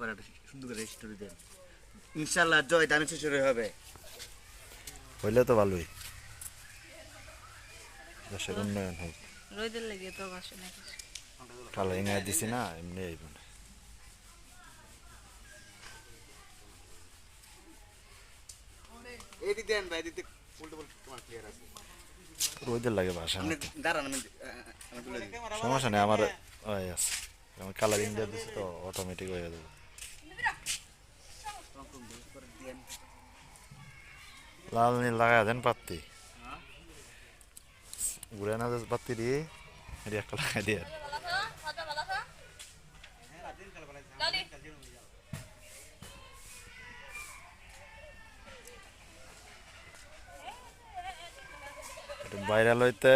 পরে একটা সুন্দর করে স্টোরি দেন। ইনশাল্লাহ জয় ধানের শ্বশুরে হবে। হইলে তো ভালোই, দেশের উন্নয়ন হোক। রোদের লেগে তো বাসে না কিছু। কালো ইংরেজি দিছি না, এমনি আইব না। এটি দেন ভাই, দিতে উল্টো বল তোমার ক্লিয়ার আছে। রোদের লাগে বাসা না। আপনি দাঁড়ান, আমি তুলে দিই। সমস্যা নেই, আমার ওই আছে, আমার কালারিং দিয়ে দিছি তো অটোমেটিক হয়ে যাবে। লাল নীল লাগাই দেন পাত্তি, ঘুরে না পাত্তি দিয়ে এটি একটা লাগাই দিয়ে। ভাইরাল হইতে